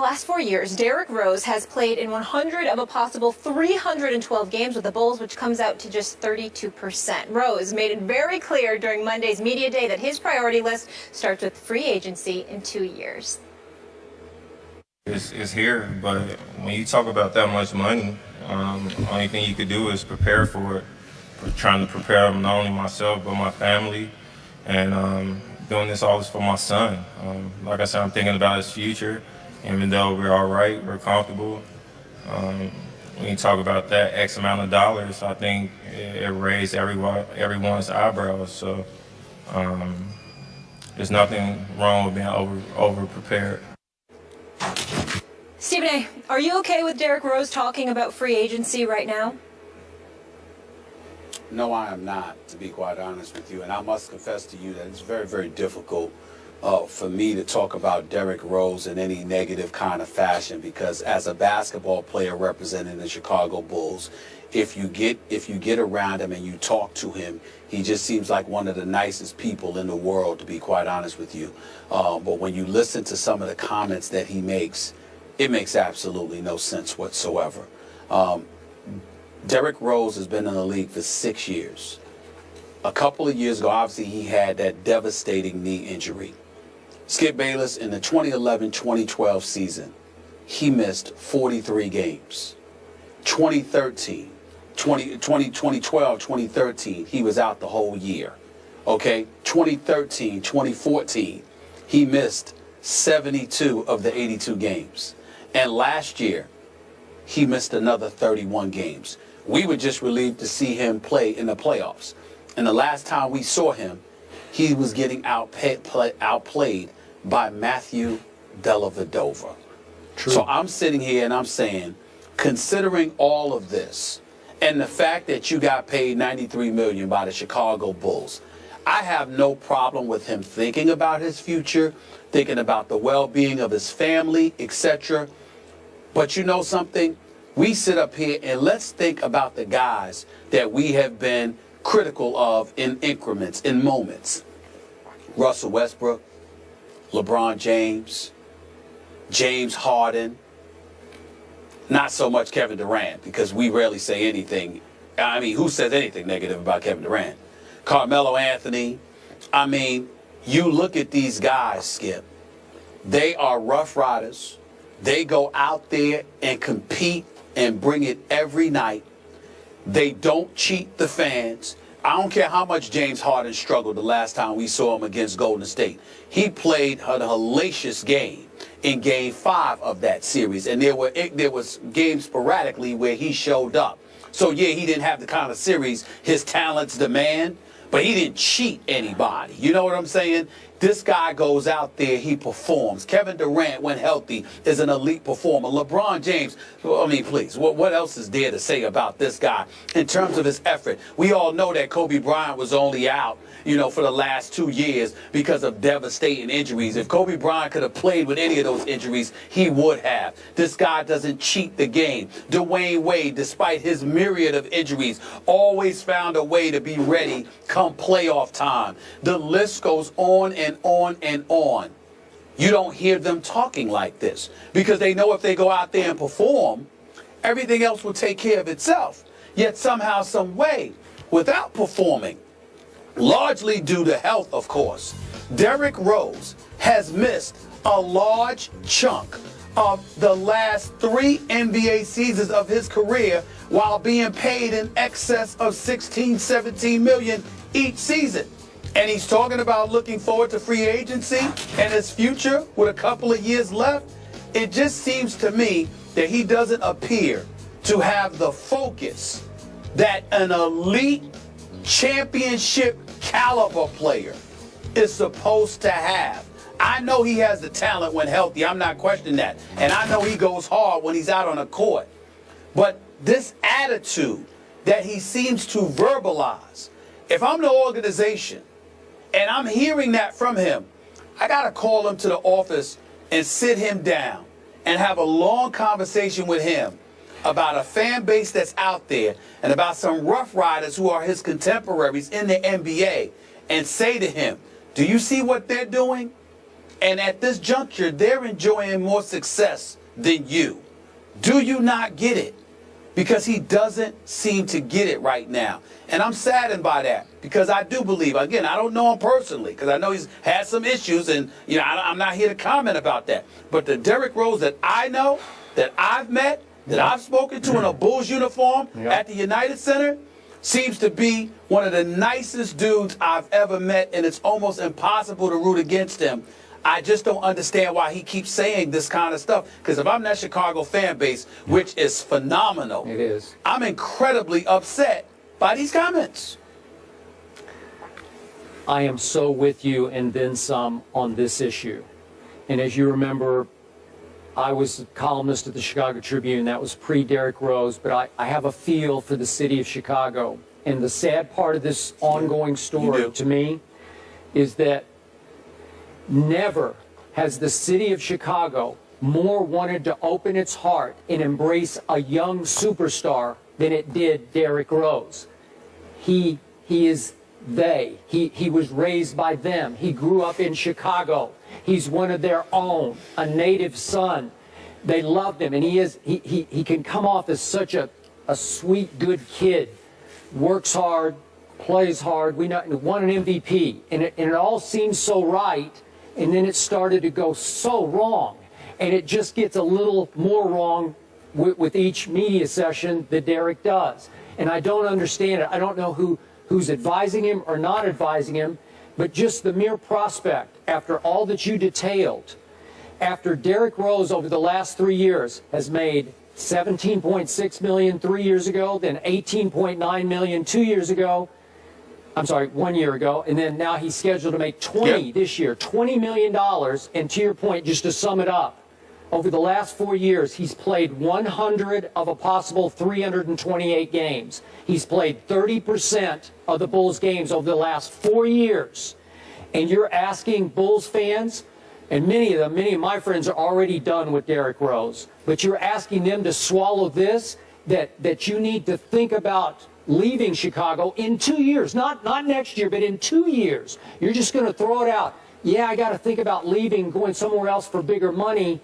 the last 4 years, Derrick Rose has played in 100 of a possible 312 games with the Bulls, which comes out to just 32%. Rose made it very clear during Monday's media day that his priority list starts with free agency in 2 years. It's here, but when you talk about that much money, only thing you could do is prepare for it. We're trying to prepare not only myself, but my family, and doing this all is for my son. Like I said, I'm thinking about his future. Even though we're all right, we're comfortable. When you talk about that X amount of dollars, I think it raised everyone's eyebrows. So there's nothing wrong with being over prepared. Stephen A., are you okay with Derrick Rose talking about free agency right now? No, I am not, to be quite honest with you. And I must confess to you that it's very, very difficult for me to talk about Derrick Rose in any negative kind of fashion, because as a basketball player representing the Chicago Bulls, if you get around him and you talk to him, he just seems like one of the nicest people in the world, to be quite honest with you. But when you listen to some of the comments that he makes, it makes absolutely no sense whatsoever. Derrick Rose has been in the league for 6 years. A couple of years ago, obviously, he had that devastating knee injury. Skip Bayless, in the 2011-2012 season, he missed 43 games. 2012, 2013, he was out the whole year. Okay, 2013, 2014, he missed 72 of the 82 games. And last year, he missed another 31 games. We were just relieved to see him play in the playoffs. And the last time we saw him, he was getting outplayed by Matthew Dellavedova. True. So I'm sitting here and I'm saying, considering all of this and the fact that you got paid $93 million by the Chicago Bulls, I have no problem with him thinking about his future, thinking about the well-being of his family, etc. But you know something? We sit up here and let's think about the guys that we have been critical of in increments, in moments. Russell Westbrook, LeBron James, James Harden, not so much Kevin Durant, because we rarely say anything. I mean, who says anything negative about Kevin Durant? Carmelo Anthony. I mean, you look at these guys, Skip. They are rough riders. They go out there and compete and bring it every night. They don't cheat the fans. I don't care how much James Harden struggled the last time we saw him against Golden State. He played a hellacious game in Game 5 of that series, and there was games sporadically where he showed up. So, yeah, he didn't have the kind of series his talents demand, but he didn't cheat anybody. You know what I'm saying? This guy goes out there, he performs. Kevin Durant, when healthy, is an elite performer. LeBron James, I mean, please, what else is there to say about this guy in terms of his effort? We all know that Kobe Bryant was only out, you know, for the last 2 years because of devastating injuries. If Kobe Bryant could have played with any of those injuries, he would have. This guy doesn't cheat the game. Dwayne Wade, despite his myriad of injuries, always found a way to be ready come playoff time. The list goes on and on and on. You don't hear them talking like this because they know if they go out there and perform, everything else will take care of itself. Yet somehow, some way, without performing, largely due to health, of course, Derrick Rose has missed a large chunk of the last 3 NBA seasons of his career while being paid in excess of $16-17 million each season. And he's talking about looking forward to free agency and his future with a couple of years left. It just seems to me that he doesn't appear to have the focus that an elite championship caliber player is supposed to have. I know he has the talent when healthy. I'm not questioning that. And I know he goes hard when he's out on the court. But this attitude that he seems to verbalize, if I'm the organization and I'm hearing that from him, I got to call him to the office and sit him down and have a long conversation with him about a fan base that's out there and about some rough riders who are his contemporaries in the NBA and say to him, do you see what they're doing? And at this juncture, they're enjoying more success than you. Do you not get it? Because he doesn't seem to get it right now. And I'm saddened by that, because I do believe, again, I don't know him personally, because I know he's had some issues, and I'm not here to comment about that. But the Derrick Rose that I know, that I've met, that I've spoken to in a Bulls uniform at the United Center, seems to be one of the nicest dudes I've ever met, and it's almost impossible to root against him. I just don't understand why he keeps saying this kind of stuff. Because if I'm that Chicago fan base, which is phenomenal, it is, I'm incredibly upset by these comments. I am so with you and then some on this issue. And as you remember, I was a columnist at the Chicago Tribune. That was pre-Derrick Rose. But I have a feel for the city of Chicago. And the sad part of this ongoing story to me is that never has the city of Chicago more wanted to open its heart and embrace a young superstar than it did Derrick Rose. He is they. He was raised by them. He grew up in Chicago. He's one of their own, a native son. They loved him, and he can come off as such a sweet, good kid. Works hard, plays hard. We won an MVP, and it all seems so right. And then it started to go so wrong. And it just gets a little more wrong with each media session that Derrick does. And I don't understand it. I don't know who's advising him or not advising him. But just the mere prospect, after all that you detailed, after Derrick Rose over the last 3 years has made $17.6 million 3 years ago, then $18.9 million 2 years ago, I'm sorry, 1 year ago, and then now he's scheduled to make 20 this year, $20 million. And to your point, just to sum it up, over the last 4 years, he's played 100 of a possible 328 games. He's played 30% of the Bulls games over the last 4 years. And you're asking Bulls fans, and many of my friends are already done with Derrick Rose, but you're asking them to swallow this, that you need to think about leaving Chicago in 2 years, not next year, but in 2 years. You're just going to throw it out. Yeah, I got to think about leaving, going somewhere else for bigger money,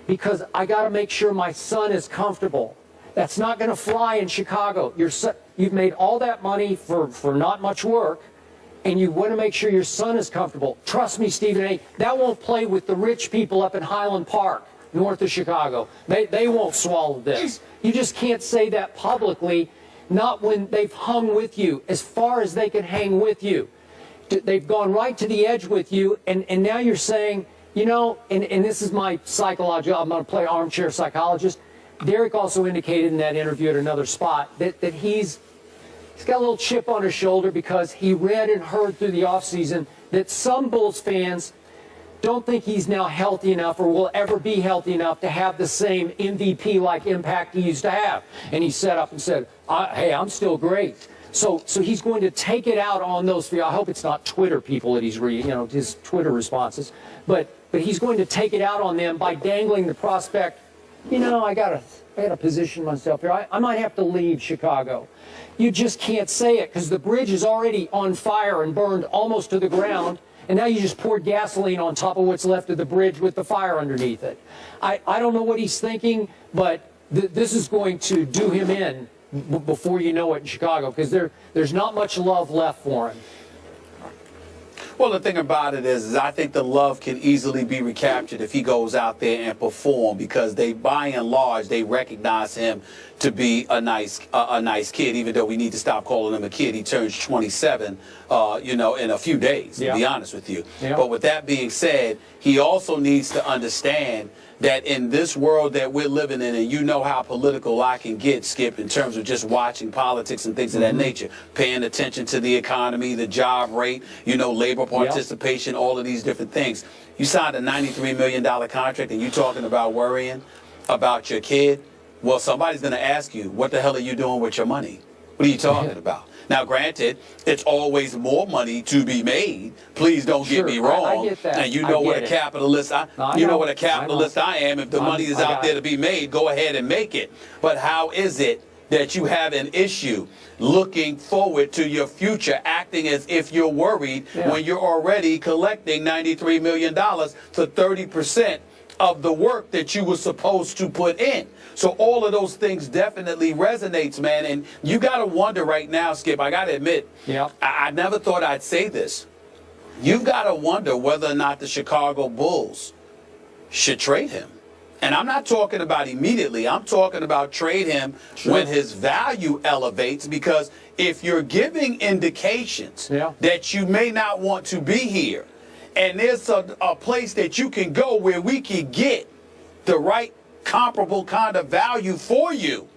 because I got to make sure my son is comfortable. That's not going to fly in Chicago. You've made all that money for not much work, and you want to make sure your son is comfortable. Trust me, Stephen A., that won't play with the rich people up in Highland Park, north of Chicago. They won't swallow this. You just can't say that publicly. Not when they've hung with you as far as they can hang with you. They've gone right to the edge with you, and now you're saying, and this is my psychology, I'm going to play armchair psychologist. Derrick also indicated in that interview at another spot that he's got a little chip on his shoulder because he read and heard through the offseason that some Bulls fans don't think he's now healthy enough or will ever be healthy enough to have the same MVP-like impact he used to have. And he set up and said, hey, I'm still great. So he's going to take it out on those. I hope it's not Twitter people that he's reading, his Twitter responses. But he's going to take it out on them by dangling the prospect, I gotta position myself here. I might have to leave Chicago. You just can't say it because the bridge is already on fire and burned almost to the ground. And now you just poured gasoline on top of what's left of the bridge with the fire underneath it. I don't know what he's thinking, but this is going to do him in before you know it in Chicago, because there's not much love left for him. Well, the thing about it is I think the love can easily be recaptured if he goes out there and perform, because by and large, they recognize him to be a nice kid, even though we need to stop calling him a kid. He turns 27, in a few days, to be honest with you. Yeah. But with that being said, he also needs to understand that in this world that we're living in, and you know how political I can get, Skip, in terms of just watching politics and things of that nature, paying attention to the economy, the job rate, labor participation, all of these different things. You signed a $93 million contract and you talking about worrying about your kid. Well, somebody's going to ask you, what the hell are you doing with your money? What are you talking about? Now, granted, it's always more money to be made. Please don't get me wrong. I get that. And you know what a capitalist I am. If the money is out there to be made, go ahead and make it. But how is it that you have an issue looking forward to your future, acting as if you're worried when you're already collecting $93 million for 30% of the work that you were supposed to put in. So all of those things definitely resonates, man. And you got to wonder right now, Skip, I got to admit, I never thought I'd say this. You've got to wonder whether or not the Chicago Bulls should trade him. And I'm not talking about immediately. I'm talking about trade him when his value elevates, because if you're giving indications that you may not want to be here, and there's a place that you can go where we can get the right comparable kind of value for you,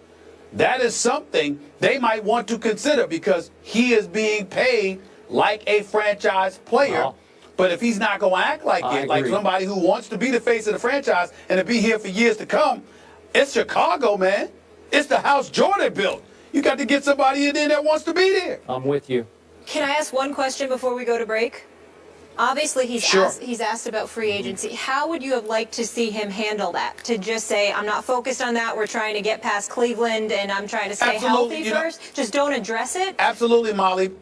that is something they might want to consider, because he is being paid like a franchise player. But if he's not going to act like it, like somebody who wants to be the face of the franchise and to be here for years to come, it's Chicago, man. It's the house Jordan built. You got to get somebody in there that wants to be there. I'm with you. Can I ask one question before we go to break? Obviously, he's asked about free agency. How would you have liked to see him handle that? To just say, I'm not focused on that. We're trying to get past Cleveland, and I'm trying to stay healthy first. Just don't address it? Absolutely, Molly.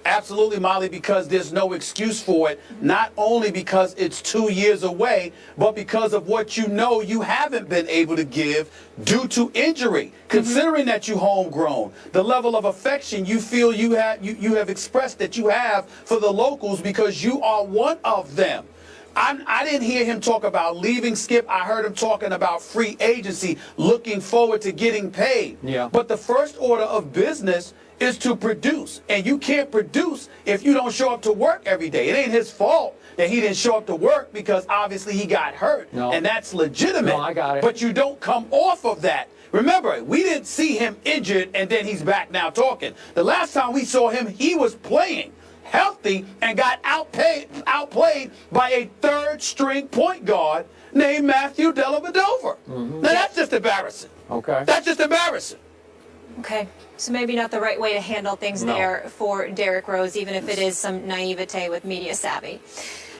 Absolutely, Molly, because there's no excuse for it, not only because it's 2 years away, but because of what you know you haven't been able to give due to injury. Considering that you homegrown, the level of affection you feel you have expressed that you have for the locals, because you are one of them. I didn't hear him talk about leaving, Skip. I heard him talking about free agency, looking forward to getting paid. But the first order of business is to produce. And you can't produce if you don't show up to work every day. It ain't his fault that he didn't show up to work, because obviously he got hurt. And that's legitimate. No, I got it. But you don't come off of that. Remember, we didn't see him injured and then he's back now talking. The last time we saw him, he was playing healthy and got outplayed by a third-string point guard named Matthew Dellavedova. Now, that's just embarrassing. That's just embarrassing. Okay, so maybe not the right way to handle things there for Derrick Rose, even if it is some naivete with media savvy.